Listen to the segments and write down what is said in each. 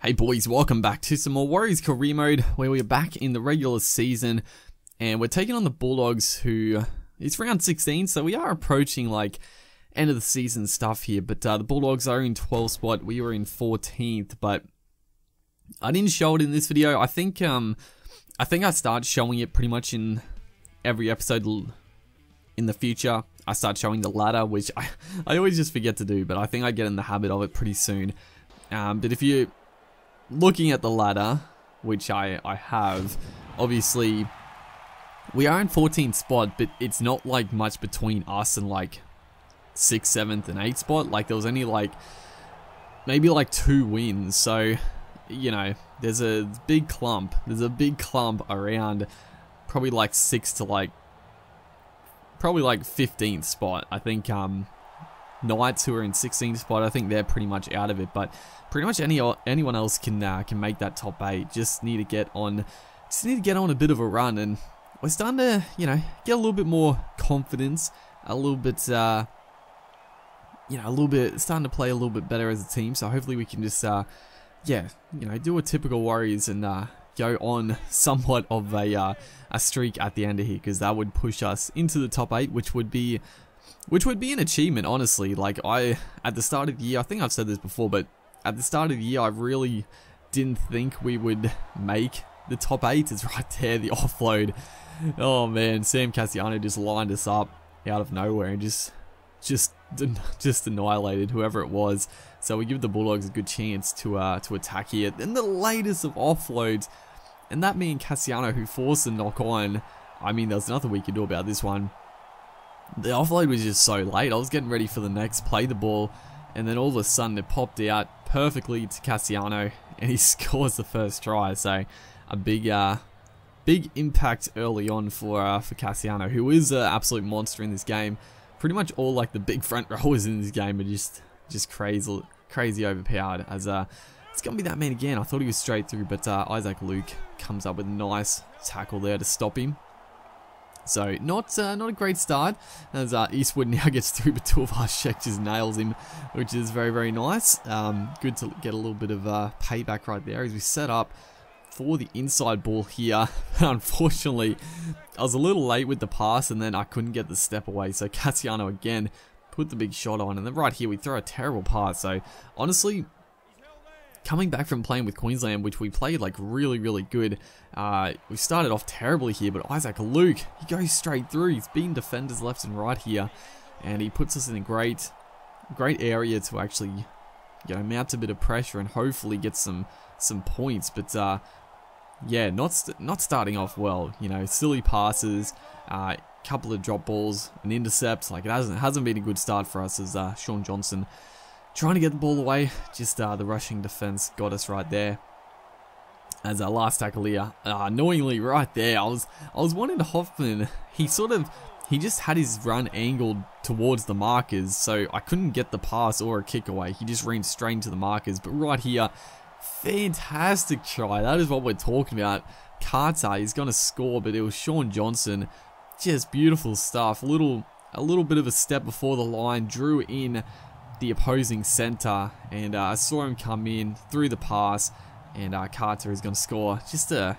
Hey boys, welcome back to some more Warriors career mode where we're back in the regular season and we're taking on the Bulldogs who, it's round 16, so we are approaching like end of the season stuff here, but the Bulldogs are in 12th spot, we were in 14th, but I didn't show it in this video. I think I start showing it pretty much in every episode in the future. I start showing the ladder, which I always just forget to do, but I think I get in the habit of it pretty soon. But if you looking at the ladder, which I have, obviously we are in 14th spot, but it's not like much between us and like 6th, 7th, and 8th spot. Like there was only like maybe like 2 wins, so you know there's a big clump. There's a big clump around probably like 6th to like probably like 15th spot. I think Knights, who are in 16th spot, I think they're pretty much out of it, but pretty much anyone else can make that top 8. Just need to get on a bit of a run, and we're starting to, you know, get a little bit more confidence, a little bit starting to play a little bit better as a team. So hopefully we can just do a typical Warriors and go on somewhat of a streak at the end of here, because that would push us into the top 8, which would be an achievement, honestly. Like at the start of the year, I think I've said this before, but at the start of the year, I really didn't think we would make the top 8. It's right there, the offload. Oh man, Sam Cassiano just lined us up out of nowhere and just annihilated whoever it was. So we give the Bulldogs a good chance to attack here. Then the latest of offloads, and that being Cassiano, who forced the knock on. I mean, there's nothing we could do about this one. The offload was just so late. I was getting ready for the next play the ball, and then all of a sudden it popped out perfectly to Cassiano, and he scores the first try. So a big impact early on for Cassiano, who is an absolute monster in this game. Pretty much all like the big front rowers in this game are just crazy overpowered. As it's gonna be that man again. I thought he was straight through, but Isaac Luke comes up with a nice tackle there to stop him. So not a great start, as Eastwood now gets through, but Tuivasa-Sheck just nails him, which is very, very nice. Good to get a little bit of payback right there as we set up for the inside ball here. Unfortunately, I was a little late with the pass, and then I couldn't get the step away. So Cassiano again put the big shot on, and then right here we throw a terrible pass. So honestly, coming back from playing with Queensland, which we played like really, really good, we started off terribly here, but Isaac Luke, he goes straight through. He's beating defenders left and right here, and he puts us in a great area to actually, you know, mount a bit of pressure and hopefully get some points. But yeah, not starting off well. You know, silly passes, couple of drop balls, an intercept. Like it hasn't been a good start for us as Shaun Johnson trying to get the ball away. Just the rushing defense got us right there. As our last tackle here, annoyingly right there, I was wanting to Hoffman. He just had his run angled towards the markers, so I couldn't get the pass or a kick away. He just ran straight into the markers. But right here, fantastic try. That is what we're talking about. Carter, he's gonna score, but it was Shaun Johnson. Just beautiful stuff. A little bit of a step before the line, drew in the opposing center, and I saw him come in through the pass, and Carter is going to score. Just a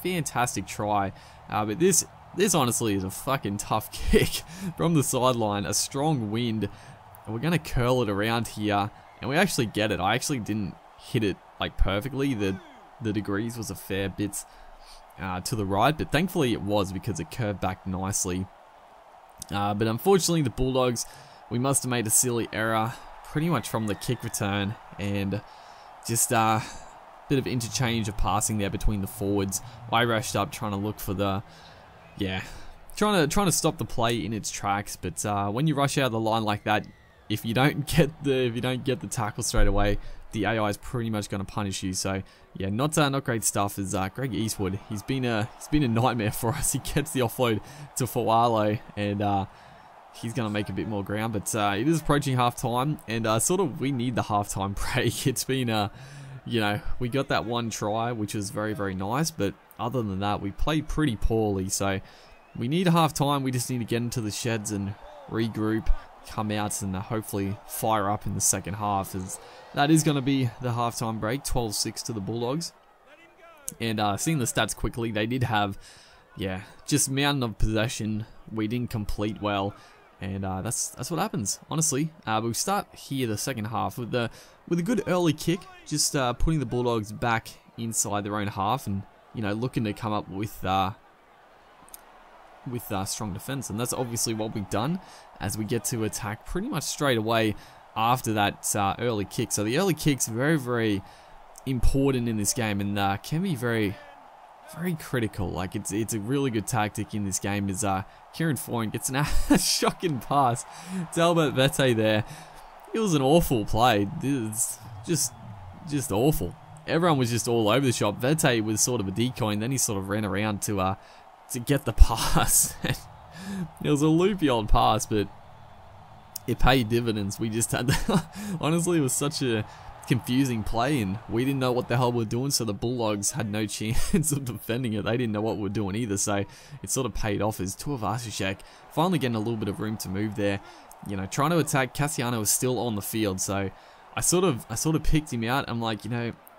fantastic try. But this honestly is a fucking tough kick from the sideline. A strong wind, and we're going to curl it around here, and we actually get it. I actually didn't hit it like perfectly. The degrees was a fair bit to the right, but thankfully it was, because it curved back nicely. But unfortunately the Bulldogs, we must have made a silly error pretty much from the kick return, and just a bit of interchange of passing there between the forwards. I rushed up trying to look for trying to stop the play in its tracks, but when you rush out of the line like that, if you don't get the tackle straight away, the AI is pretty much going to punish you. So yeah, not great stuff. As Greg Eastwood, he's been a nightmare for us. He gets the offload to Fawalo, and he's going to make a bit more ground, but it is approaching half-time, and we need the half-time break. It's been, you know, we got that one try, which was very, very nice, but other than that, we played pretty poorly, so we need a half-time. We just need to get into the sheds and regroup, come out and hopefully fire up in the second half, as that is going to be the halftime break. 12-6 to the Bulldogs. And seeing the stats quickly, they did have, yeah, just mountain of possession. We didn't complete well, and that's what happens, honestly. We'll start here the second half with a good early kick, just putting the Bulldogs back inside their own half, and looking to come up with strong defense. And that's obviously what we've done, as we get to attack pretty much straight away after that early kick. So the early kick's very, very important in this game, and can be very, very critical. Like, it's a really good tactic in this game. Is Kieran Foran gets a shocking pass to Albert Vete there. It was an awful play. It was just awful. Everyone was just all over the shop. Vete was sort of a decoy, and then he sort of ran around to get the pass. It was a loopy old pass, but it paid dividends. We just had honestly, it was such a confusing play, and we didn't know what the hell we were doing, so the Bulldogs had no chance of defending it. They didn't know what we were doing either, so it sort of paid off, as Tuivasa-Sheck finally getting a little bit of room to move there. Trying to attack. Cassiano is still on the field, so I sort of picked him out. I'm like,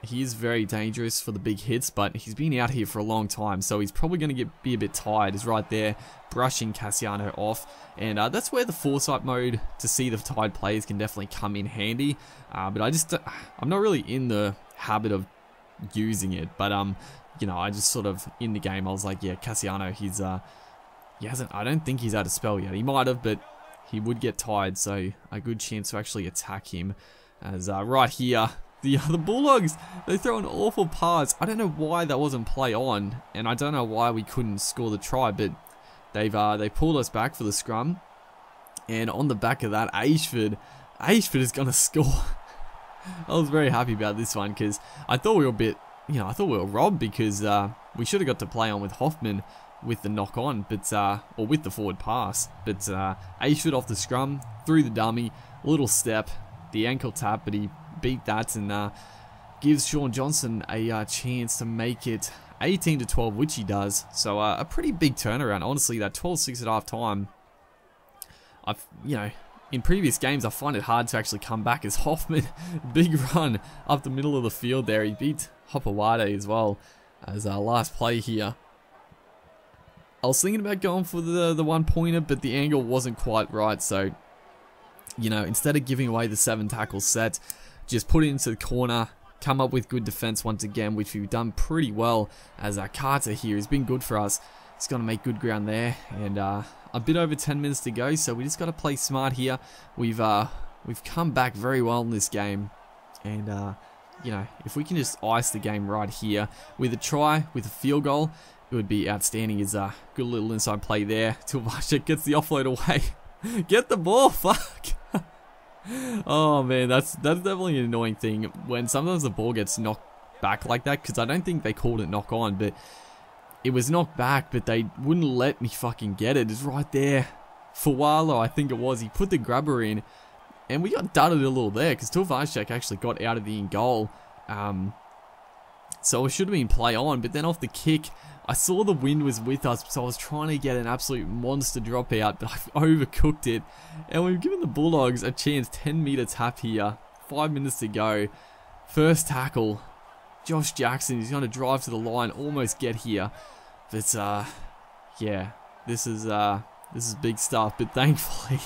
he is very dangerous for the big hits, but he's been out here for a long time, so he's probably going to be a bit tired. He's right there brushing Cassiano off, and that's where the foresight mode to see the tired players can definitely come in handy. But I'm not really in the habit of using it, but I just sort of in the game I was like, yeah, Cassiano, I don't think he's out of spell yet. He might have, but he would get tired, so a good chance to actually attack him. As right here, the Bulldogs, they throw an awful pass. I don't know why that wasn't play on, and I don't know why we couldn't score the try, but they pulled us back for the scrum, and on the back of that, Ashford is gonna score. I was very happy about this one, because I thought we were a bit, I thought we were robbed, because we should have got to play on with Hoffman with the knock on, but or with the forward pass, but Ashford off the scrum, through the dummy, little step, the ankle tap, but he beat that, and gives Sean Johnson a chance to make it 18-12, which he does. So a pretty big turnaround, honestly. That 12-6 at half time, in previous games I find it hard to actually come back, as Hoffman, big run up the middle of the field there. He beat Hopewade as well as our last play here. I was thinking about going for the one-pointer, but the angle wasn't quite right, so instead of giving away the 7 tackle set, just put it into the corner, come up with good defense once again, which we've done pretty well, as our Carter here has been good for us. He's going to make good ground there, and a bit over 10 minutes to go, so we just got to play smart here. We've come back very well in this game, and if we can just ice the game right here with a try, with a field goal, it would be outstanding. Is a good little inside play there. Tuivasa gets the offload away. Get the ball, fuck. Oh man, that's definitely an annoying thing when sometimes the ball gets knocked back like that, because I don't think they called it knock on, but it was knocked back, but they wouldn't let me fucking get it. It's right there. Fualo, I think it was, he put the grabber in, and we got dudded a little there, because Tuivasa actually got out of the in goal. So it should have been play on, but then off the kick, I saw the wind was with us, so I was trying to get an absolute monster dropout, but I overcooked it. And we've given the Bulldogs a chance. 10-meter tap here, 5 minutes to go. First tackle, Josh Jackson, he's going to drive to the line, almost get here. But yeah, this is big stuff. But thankfully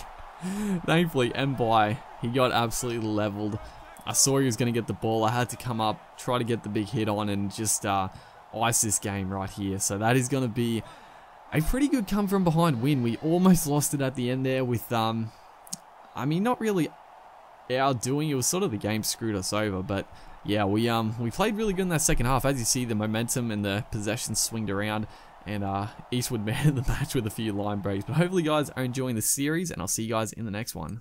Mbai, he got absolutely leveled. I saw he was going to get the ball. I had to come up, try to get the big hit on, and just ice this game right here. So that is going to be a pretty good come from behind win. We almost lost it at the end there with, I mean, not really our doing. It was sort of the game screwed us over, but yeah, we played really good in that second half. As you see, the momentum and the possession swinged around, and Eastwood man in the match with a few line breaks. But hopefully, guys are enjoying the series, and I'll see you guys in the next one.